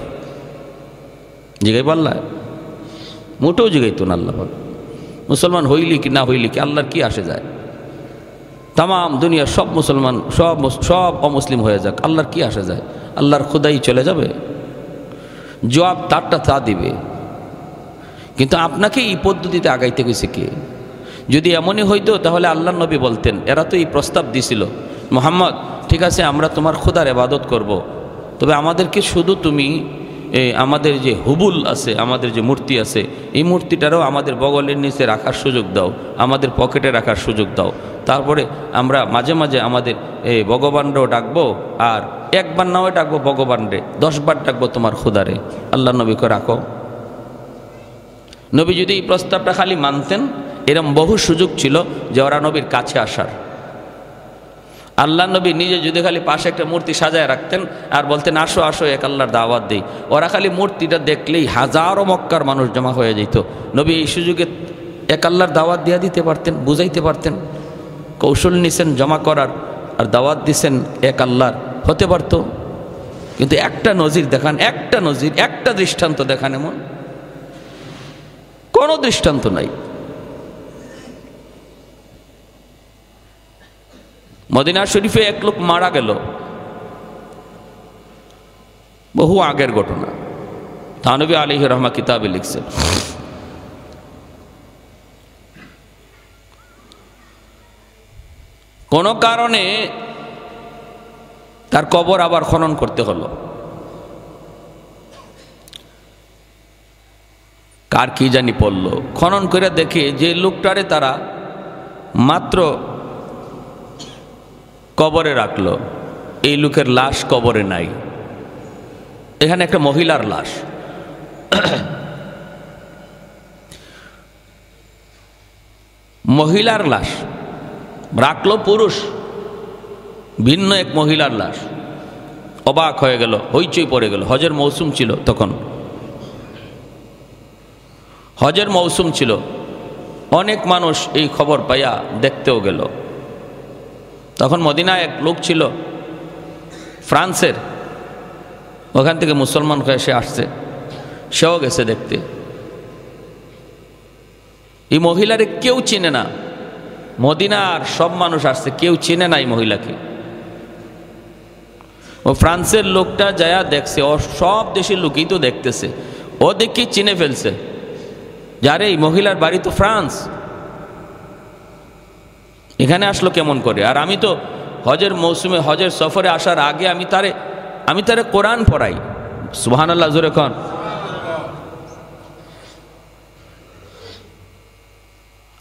জিগাই পাল্লা? মোটেও জিগাইতো না আল্লাহ। মুসলমান হইলি কি না হইলি কি আল্লাহর কি আসে যায়? তাম দুনিয়ার সব মুসলমান, সব অমুসলিম হয়ে যাক, আল্লাহর কি আসে যায়? আল্লাহর খুদাই চলে যাবে, জবাব তারটা তা দিবে। কিন্তু আপনাকে এই পদ্ধতিতে আগাইতে গেছে কে? যদি এমনই হইতো তাহলে আল্লাহর নবী বলতেন, এরা তো এই প্রস্তাব দিছিল, মুহাম্মদ ঠিক আছে আমরা তোমার খোদার ইবাদত করব, তবে আমাদেরকে শুধু তুমি আমাদের যে হুবুল আছে, আমাদের যে মূর্তি আছে, এই মূর্তিটারও আমাদের বগলের নিচে রাখার সুযোগ দাও, আমাদের পকেটে রাখার সুযোগ দাও। তারপরে আমরা মাঝে মাঝে আমাদের ভগবানরাও ডাকবো, আর একবার নাও ডাকবো ভগবানরে, 10 বার ডাকবো তোমার খুদারে। আল্লাহ নবীকে রাখো। নবী যদি এই প্রস্তাবটা খালি মানতেন, এরম বহু সুযোগ ছিল যে ওরা নবীর কাছে আসার। আল্লাহ নবী নিজে যদি খালি পাশে একটা মূর্তি সাজায় রাখতেন আর বলতেন আসো আসো এক আল্লাহর দাওয়াত দেই, ওরা খালি মূর্তিটা দেখলেই হাজারো মক্কার মানুষ জমা হয়ে যেত। নবী এই সুযোগে এক আল্লাহর দাওয়াত দিয়া দিতে পারতেন, বুঝাইতে পারতেন। কৌশল নিছেন জমা করার, আর দাওয়াত দিছেন এক আল্লাহর, হতে পারত। কিন্তু একটা নজির দেখান, একটা নজির, একটা দৃষ্টান্ত দেখান, এমন কোনো দৃষ্টান্ত নাই। মদিনা শরীফে এক লোক মারা গেল, বহু আগের ঘটনা, থানবী আলাইহির রহমা কিতাবে লিখছেন। কোন কারণে তার কবর আবার খনন করতে হলো। কার কি জানি পড়ল, খনন করে দেখে যে লোকটারে তারা মাত্র কবরে রাখলো, এই লোকের লাশ কবরে নাই। এখানে একটা মহিলার লাশ। মহিলার লাশ রাখলো, পুরুষ, ভিন্ন এক মহিলার লাশ। অবাক হয়ে গেল, হইচই পড়ে গেল। হজের মৌসুম ছিল তখন, হজের মৌসুম ছিল। অনেক মানুষ এই খবর পাইয়া দেখতেও গেল। তখন মদিনায় এক লোক ছিল ফ্রান্সের, ওখান থেকে মুসলমান হয়ে সে আসছে, সেও গেছে দেখতে। এই মহিলারে কেউ চিনে না, মদিনার সব মানুষ আসছে, কেউ চিনে না এই মহিলাকে। ও ফ্রান্সের লোকটা যায়া দেখছে, ও সব দেশের লোকই তো দেখতেছে, ও দেখি চিনে ফেলছে, যারে এই মহিলার বাড়ি তো ফ্রান্স, এখানে আসলো কেমন করে। আর আমি তো হজের মৌসুমে, হজের সফরে আসার আগে আমি তারে কোরআন পড়াই। সুবহানাল্লাহ, জোরে কোন।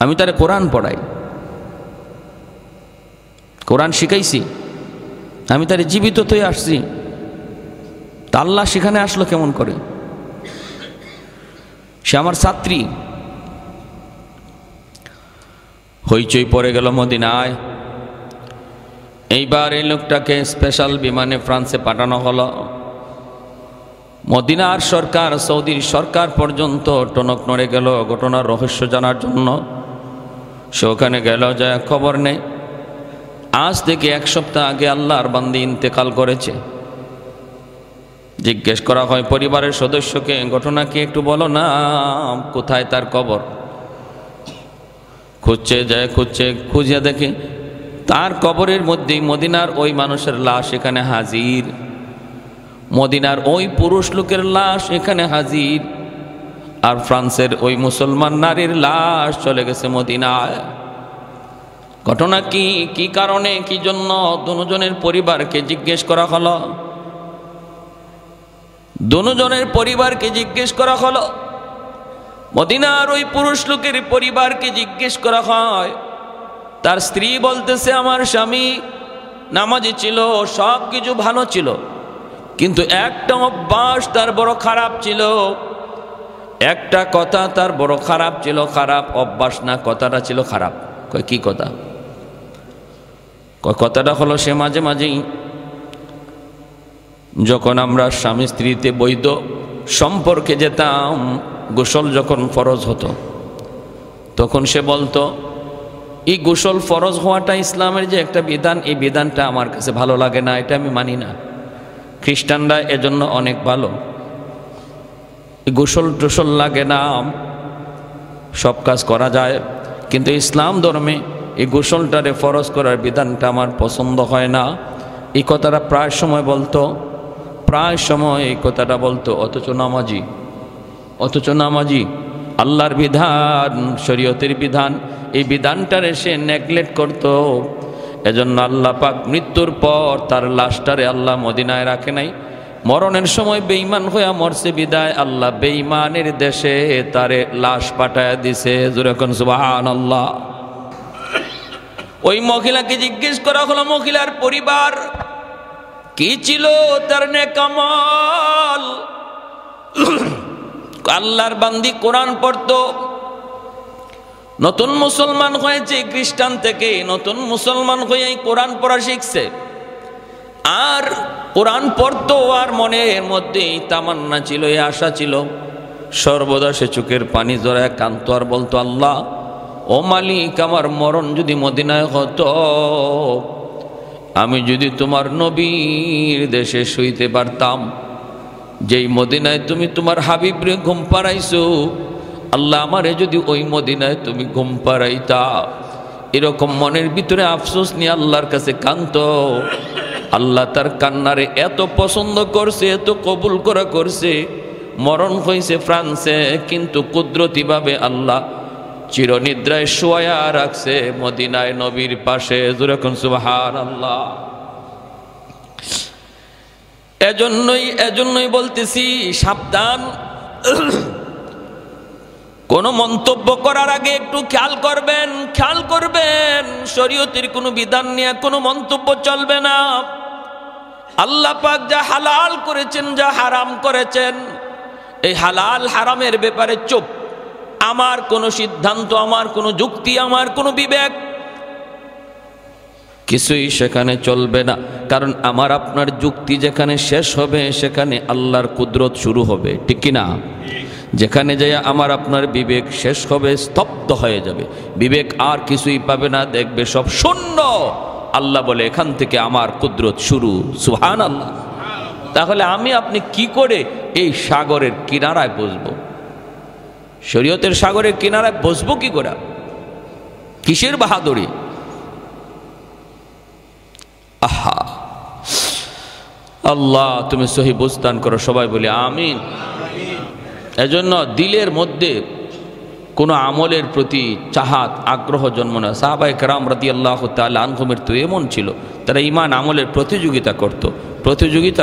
আমি তারে কোরআন পড়াই, কোরআন শিখাইছি, আমি তারে জীবিত তো আসছি। তা আল্লাহ সেখানে আসলো কেমন করে? সে আমার ছাত্রী। হইচই পড়ে গেল মদিনায়। এইবার এই লোকটাকে স্পেশাল বিমানে ফ্রান্সে পাঠানো হলো। মদিনার সরকার, সৌদির সরকার পর্যন্ত টনক নড়ে গেল ঘটনার রহস্য জানার জন্য। সে ওখানে গেল, যায় খবর নেই। আজ থেকে 1 সপ্তাহ আগে আল্লাহর বান্দী ইন্তেকাল করেছে। জিজ্ঞেস করা হয় পরিবারের সদস্যকে, ঘটনা কি একটু বলো না, কোথায় তার কবর? খুঁজছে, যায় খুঁজছে, খুঁজিয়া দেখে তার কবরের মধ্যেই মদিনার ওই মানুষের লাশ এখানে হাজির, মদিনার ওই পুরুষ লোকের লাশ এখানে হাজির, আর ফ্রান্সের ওই মুসলমান নারীর লাশ চলে গেছে মদিনায়। ঘটনা কি, কি কারণে, কি জন্য? দুজনের পরিবারকে জিজ্ঞেস করা হলো। দুজনের পরিবারকে জিজ্ঞেস করা হলো। মদিনার ওই পুরুষ লোকের পরিবারকে জিজ্ঞেস করা হয়। তার স্ত্রী বলতেছে, আমার স্বামী নামাজি ছিল, সব কিছু ভালো ছিল, কিন্তু একটা অভ্যাস তার বড় খারাপ ছিল, একটা কথা তার বড় খারাপ ছিল। খারাপ অভ্যাস না, কথাটা ছিল খারাপ। কয় কি কথা? কথাটা হলো সে মাঝে মাঝেই যখন আমরা স্বামী স্ত্রীতে বৈধ সম্পর্কে যেতাম, গোসল যখন ফরজ হতো, তখন সে বলতো এই গোসল ফরজ হওয়াটা ইসলামের যে একটা বিধান, এই বিধানটা আমার কাছে ভালো লাগে না, এটা আমি মানি না। খ্রিস্টানরা এজন্য অনেক ভালো, এই গোসল টোসল লাগে না, সব কাজ করা যায়, কিন্তু ইসলাম ধর্মে এই গোসলটারে ফরজ করার বিধানটা আমার পছন্দ হয় না। এই কথাটা প্রায় সময় বলতো, প্রায় সময় এই কথাটা বলতো। অথচ নামাজি আল্লাহর বিধান, শরীয়তের বিধান, এই বিধানটারে সে নেগলেক্ট করত। এজন্য আল্লাহ পাক মৃত্যুর পর তার লাশটারে আল্লাহ মদিনায় রাখে নাই, মরণের সময় বেঈমান হইয়া মরছে বিদায় আল্লাহ বেঈমানের দেশে তারে লাশ পাঠায় দিছে। যখন সুবহানাল্লাহ। ওই মহিলাকে জিজ্ঞেস করা হলো মহিলার পরিবার কি ছিল, তার নেক আমল। আল্লাহর বান্দি কোরআন পড়তো, নতুন মুসলমান হয়েছে, খ্রিস্টান থেকে নতুন মুসলমান হয়ে কোরআন পড়া শিখছে, আর কোরআন পড়তো, আর মনের মধ্যে তামান্না ছিল, এই আশা ছিল, সর্বদা সে চোখের পানি জড়ায় কাঁদতো আর বলতো, আল্লাহ ও মালিক, আমার মরণ যদি মদিনায় হতো, আমি যদি তোমার নবীর দেশে শুইতে পারতাম, যেই মদিনায় তুমি তোমার হাবিবরে ঘুম পাড়াইছো, আল্লাহ আমারে যদি ওই মদিনায় তুমি ঘুম পাড়াইতা। এরকম মনের ভিতরে আফসোস নিয়ে আল্লাহর কাছে কাঁদতো। আল্লাহ তার কান্নারে এত পছন্দ করছে, এত কবুল করা করছে, মরণ হয়েছে ফ্রান্সে, কিন্তু কুদরতিভাবে আল্লাহ চিরনিদ্রায় শোয়া রাখছে মদিনায় নবীর পাশে। যখন সুবহানাল্লাহ। এজন্যই বলতেছি, সাবধান। কোন মন্তব্য করার আগে একটু খেয়াল করবেন। শরীয়তের কোনো বিধান নিয়ে কোনো মন্তব্য চলবে না। আল্লাহ পাক যা হালাল করেছেন, যা হারাম করেছেন, এই হালাল হারামের ব্যাপারে চুপ। আমার কোনো সিদ্ধান্ত, আমার কোনো যুক্তি, আমার কোনো বিবেক কিছুই সেখানে চলবে না। কারণ আমার আপনার যুক্তি যেখানে শেষ হবে, সেখানে আল্লাহর কুদরত শুরু হবে, ঠিক কি না? যেখানে যাই আমার আপনার বিবেক শেষ হবে, স্তব্ধ হয়ে যাবে, বিবেক আর কিছুই পাবে না, দেখবে সব শূন্য। আল্লাহ বলে, এখান থেকে আমার কুদরত শুরু। সুবহানাল্লাহ। তাহলে আমি আপনি কি করে এই সাগরের কিনারায় বসবো? শরীয়তের সাগরের কিনারায় বসবো কি করে? কিসের বাহাদুরি? আহা, আল্লাহ তুমি সহি বুঝদান করো। সবাই বলি আমিন। এজন্য দিলের মধ্যে কোনো আমলের প্রতি চাহাত, আগ্রহ জন্ম না। সাহাবায়ে কেরাম রাদিয়াল্লাহু তাআলা আনহুমের তো এমন ছিল, তারা ঈমান আমলের প্রতিযোগিতা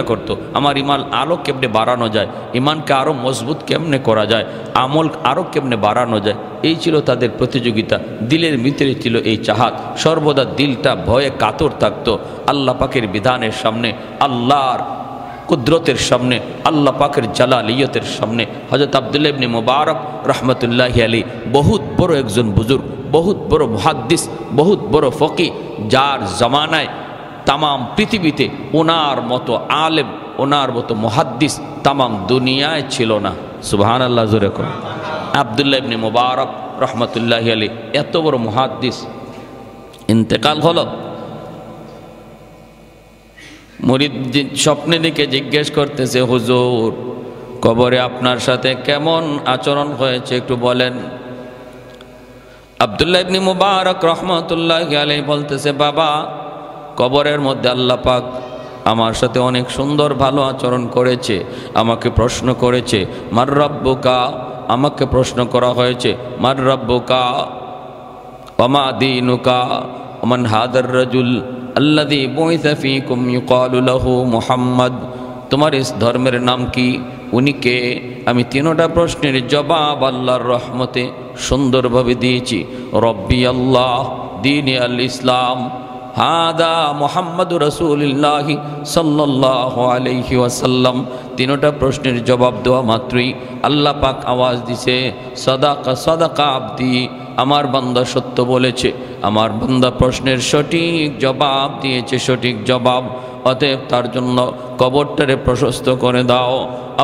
করত। আমার ঈমান আরও কেমনে বাড়ানো যায়, ঈমানকে আরও মজবুত কেমনে করা যায়, আমল আরও কেমনে বাড়ানো যায়, এই ছিল তাদের প্রতিযোগিতা। দিলের ভিতরে ছিল এই চাহাত, সর্বদা দিলটা ভয়ে কাতর থাকতো আল্লাহ পাকের বিধানের সামনে, আল্লাহর কুদরতের সামনে, আল্লাহ পাকের জালালিয়তের সামনে। হযরত আব্দুল্লাহ ইবনে মুবারক রহমতুল্লাহি আলাইহি বহুত বড় একজন বুজুর্গ, বহুত বড় মুহাদ্দিস, বহুত বড় ফকি, যার জামানায় তামাম পৃথিবীতে ওনার মতো আলেম, ওনার মতো মুহাদ্দিস তামাম দুনিয়ায় ছিল না। সুবহানাল্লাহ। জোরে কোন আব্দুল্লাহ ইবনে মুবারক রহমতুল্লাহি আলাইহি এত বড় মুহাদ্দিস ইন্তেকাল হলো। মুরিদ স্বপ্নে দিকে জিজ্ঞেস করতেছে, হুজুর কবরে আপনার সাথে কেমন আচরণ হয়েছে একটু বলেন। আব্দুল্লাহ ইবনে মুবারক রহমতুল্লাহি আলাইহি বলতেছে, বাবা কবরের মধ্যে আল্লাহ পাক আমার সাথে অনেক সুন্দর ভালো আচরণ করেছে। আমাকে প্রশ্ন করেছে, মার রাব্বুকা, আমাকে প্রশ্ন করা হয়েছে, মার রাব্বুকা ওমা দীনুকা ওমান হাদার রাজুল আল্লাযী বুইসা ফীকুম ইউকালু লাহু মুহাম্মদ, তোমার ইস ধর্মের নাম কি, উনি কে? আমি তিনটা প্রশ্নের জবাব আল্লাহর রহমতে সুন্দরভাবে দিয়েছি। রব্বি আল্লাহ, দীনি আল ইসলাম, হাদা মুহাম্মাদুর রাসূলুল্লাহ সাল্লাল্লাহু আলাইহি ওয়াসাল্লাম। তিনটা প্রশ্নের জবাব দেওয়া মাত্রই আল্লাহ পাক আওয়াজ দিছে, সাদাকা সাদাকা আবদি, আমার বান্দা সত্য বলেছে, আমার বান্দা প্রশ্নের সঠিক জবাব দিয়েছে, সঠিক জবাব। অতএব তার জন্য কবরটারে প্রশস্ত করে দাও।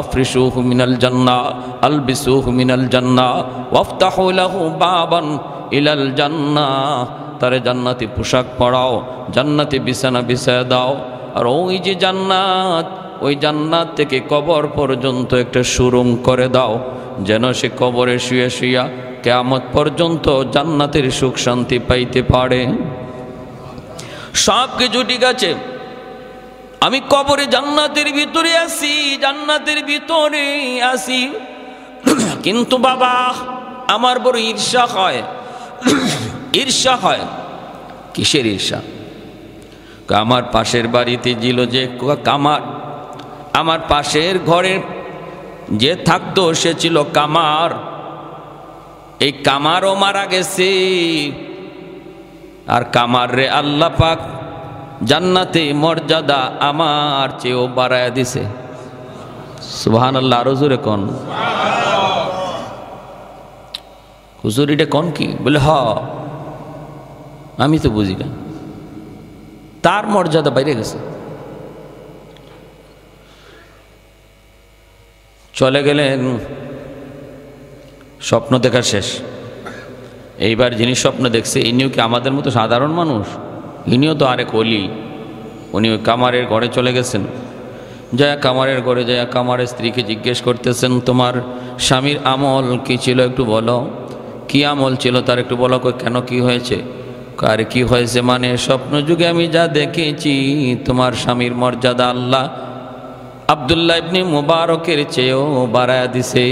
আফরিশুহু মিনাল জান্নাহ, আলবিসুহু মিনাল জান্নাহ, ওয়াফতাহু লাহু বাবান ইলাল জান্নাহ, তারে জান্নাতি পোশাক পরাও, জান্নাতি বিছানা বিছায় দাও। আর ওই যে জান্নাত, ওই জান্নাত থেকে কবর পর্যন্ত একটা সুরুং করে দাও, যেন সে কবরে শুয়ে শুয়া কিয়ামত পর্যন্ত জান্নাতের সুখ শান্তি পাইতে পারে। সব কিছু ঠিক আছে, আমি কবরে জান্নাতের ভিতরে আছি, জান্নাতের ভিতরে আছি, কিন্তু বাবা আমার বড় ঈর্ষা হয়। ঈর্ষা হয়। কিসের ঈর্ষা? আমার পাশের বাড়িতে ছিল যে কামার, আমার পাশের ঘরে যে থাকতো সে ছিল কামার, এই কামারও মারা গেছে। আর কামার রে আল্লাহ পাক জান্নাতে মর্যাদা আমার চেয়েও বাড়ায় দিছে। সুবহানাল্লাহ, আরো জোরে কোন। হুজুর এটা কোন কি? বলে হ, আমি তো বুঝি না, তার মর্যাদা বাইরে গেছে। চলে গেলেন, স্বপ্ন দেখা শেষ। এইবার যিনি স্বপ্ন দেখছে ইনিও কি আমাদের মতো সাধারণ মানুষ? ইনিও তো আরেক অলি। উনি ওই কামারের ঘরে চলে গেছেন। জয়া কামারের ঘরে জয়া কামারের স্ত্রীকে জিজ্ঞেস করতেছেন, তোমার স্বামীর আমল কি ছিল একটু বলো, কি আমল ছিল তার একটু বলো। কেন, কি হয়েছে? আর কি হয়েছে মানে স্বপ্ন যুগে আমি যা দেখেছি তোমার স্বামীর মর্যাদা আল্লাহ আব্দুল্লাহ ইবনে মুবারকের চেয়েও বাড়ায়া দিছে।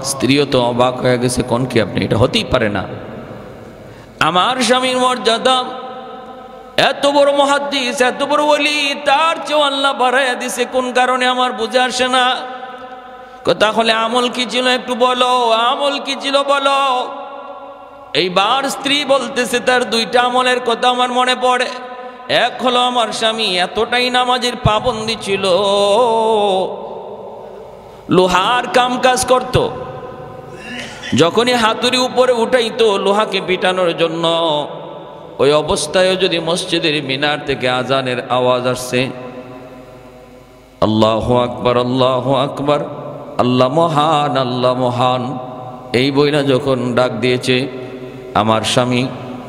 স্ত্রীও তো অবাক হয়ে গেছে, কোন কি আপনি, এটা হতেই পারে না। আমার স্বামীর মর্যাদা এত বড় মুহাদ্দিস, এত বড় ওলি, তার চেয়েও আল্লাহ বাড়ায়া দিছে, কোন কারণে আমার বুঝে আসে না। তাহলে আমল কি ছিল একটু বলো, আমল কি ছিল বলো। এইবার স্ত্রী বলতেছে তার দুইটা আমলের কথা আমার মনে পড়ে। এক হলো আমার স্বামী এতটাই নামাজের পাবন্দি ছিল, লোহার কাম কাজ করত। যখনই হাতুড়ি উপরে উঠাইতো লোহাকে পিটানোর জন্য, ওই অবস্থায় যদি মসজিদের মিনার থেকে আজানের আওয়াজ আসছে, আল্লাহু আকবার, আল্লাহু আকবার, আল্লাহ মহান, আল্লাহ মহান, এই বইনা যখন ডাক দিয়েছে আমার স্বামী,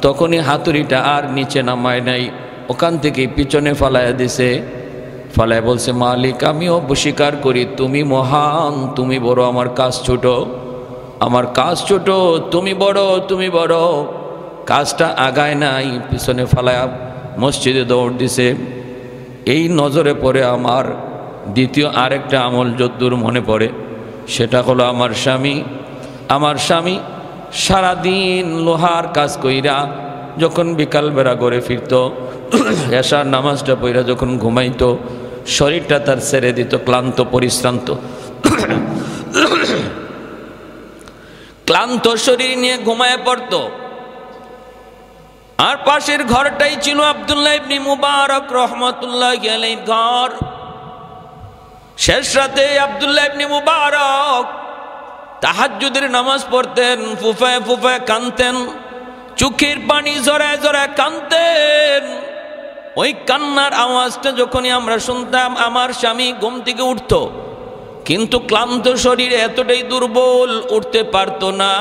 তখনই হাতুড়িটা আর নিচে নামায় নাই, ওখান থেকে পিছনে ফালাইয়া দিছে। ফালায় বলছে, মালিক আমিও স্বীকার করি তুমি মহান, তুমি বড়, আমার কাজ ছোট, আমার কাজ ছোট, তুমি বড়, তুমি বড়। কাজটা আগায় নাই, পিছনে ফালায়া মসজিদে দৌড় দিছে। এই নজরে পড়ে আমার দ্বিতীয় আরেকটা আমল যদ্দূর মনে পড়ে, সেটা হলো আমার স্বামী সারাদিন লোহার কাজ কইরা যখন বিকালবেলা ঘরে ফিরত, এশার নামাজটা পইরা যখন ঘুমাইতো, শরীরটা তার ছেড়ে দিত, ক্লান্ত পরিশ্রান্ত, ক্লান্ত শরীর নিয়ে ঘুমায় পড়তো। আর পাশের ঘরটাই ছিল আব্দুল্লাহ ইবনে মুবারক রহমাতুল্লাহি আলাইহির ঘর। শেষ রাতে আব্দুল্লাহ ইবনে মুবারক তাহাজ্জুদের নামাজ পড়তেন, ফুফায় ফুফায় কাঁদতেন, চোখের পানি জড়ায় জড়ায় কাঁদতেন। ওই কান্নার আওয়াজটা যখনই আমরা শুনতাম, আমার স্বামী ঘুম থেকে উঠত, কিন্তু ক্লান্ত শরীরে এতটাই দুর্বল, উঠতে পারতো না।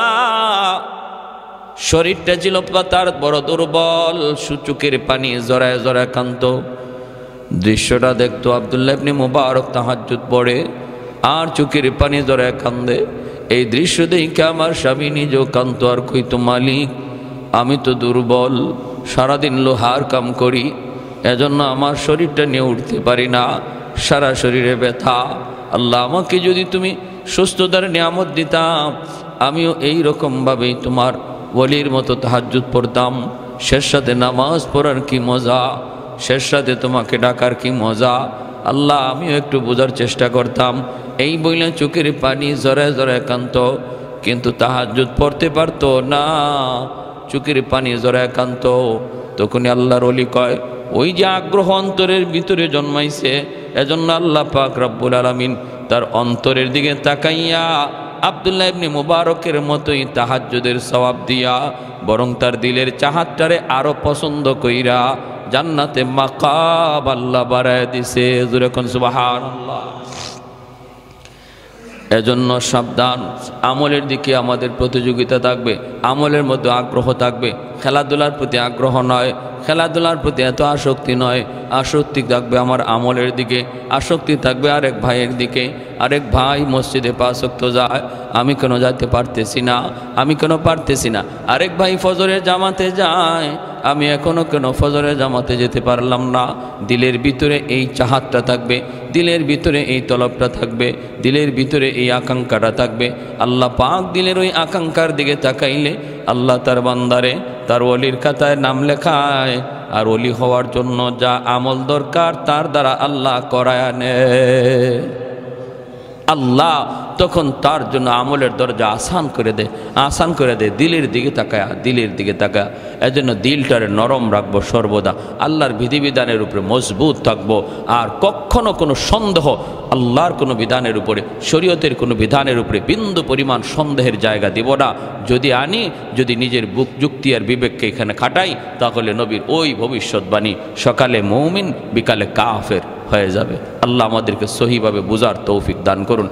শরীরটা ছিল তার বড় দুর্বল, চোখের পানি জড়ায় জড়ায় কাঁদত। দৃশ্যটা দেখতো আব্দুল্লাহ ইবনে মুবারক তাহাজ্জুদ পড়ে আর চোখের পানি জড়ায় কান্দে। এই দৃশ্য দেখে আমার স্বামী নিজেও কাঁদতো আর কইতো, মালিক আমি তো দুর্বল, সারাদিন লোহার কাম করি, এজন্য আমার শরীরটা নিয়ে উঠতে পারি না, সারা শরীরে ব্যথা। আল্লাহ আমাকে যদি তুমি সুস্থতার নিয়ামত দিতাম, আমিও এই রকমভাবেই তোমার ওলির মতো তাহাজ্জুদ পড়তাম। শেষ রাতে নামাজ পড়ার কি মজা, শেষ রাতে তোমাকে ডাকার কি মজা। আল্লাহ আমিও একটু বোঝার চেষ্টা করতাম। এই বইলে চোখের পানি জড়ায় জড়ায় কাঁদত, কিন্তু তাহাজ্জুদ পড়তে পারতো না, চোখের পানি জড়ায় কাঁদত। তখনই আল্লাহর ওলি কয়, ওই যে আগ্রহ অন্তরের ভিতরে জন্মাইছে, এজন্য আল্লাহ পাক রব্বুল আলামিন তার অন্তরের দিকে তাকাইয়া আব্দুল্লাহ ইবনে মুবারকের মতোই তাহাজ্জুদের সওয়াব দিয়া বরং তার দিলের চাহাতটারে আরো পছন্দ কইরা জান্নাতে মাকাম আল্লাহ বাড়ায় দিছে। জোরে কোন সুবহানাল্লাহ। এজন্য সাবধান, আমলের দিকে আমাদের প্রতিযোগিতা থাকবে, আমলের মধ্যে আগ্রহ থাকবে, খেলাধুলার প্রতি আগ্রহ নয়, খেলাধুলার প্রতি এত আসক্তি নয়। আসক্তি থাকবে আমার আমলের দিকে, আসক্তি থাকবে আরেক ভাইয়ের দিকে। আরেক ভাই মসজিদে 5 ওয়াক্ত যায়, আমি কেন যেতে পারতেছি না, আমি কেন পারতেছি না। আরেক ভাই ফজরের জামাতে যায়, আমি এখনো কেন ফজরের জামাতে যেতে পারলাম না। দিলের ভিতরে এই চাহাতটা থাকবে, দিলের ভিতরে এই তলবটা থাকবে, দিলের ভিতরে এই আকাঙ্ক্ষাটা থাকবে। আল্লাহ পাক দিলের ওই আকাঙ্ক্ষার দিকে তাকাইলে আল্লাহ তার বান্দারে তার ওলির খাতায় নাম লেখায়, আর ওলি হওয়ার জন্য যা আমল দরকার তার দ্বারা আল্লাহ করায় আনে। আল্লাহ তখন তার জন্য আমলের দরজা আসান করে দেয়। দিলের দিকে তাকায়, দিলের দিকে তাকায়। এজন্য দিলটারে নরম রাখবো সর্বদা, আল্লাহর বিধিবিধানের উপরে মজবুত থাকবো। আর কখনো কোনো সন্দেহ আল্লাহর কোনো বিধানের উপরে, শরীয়তের কোনো বিধানের উপরে বিন্দু পরিমাণ সন্দেহের জায়গা দিব না। যদি নিজের বুক যুক্তি আর বিবেককে এখানে খাটাই, তাহলে নবীর ওই ভবিষ্যৎবাণী সকালে মুমিন বিকালে কাফের হয়ে যাবে। আল্লাহ আমাদেরকে সহিভাবে বুঝার তৌফিক দান করুন।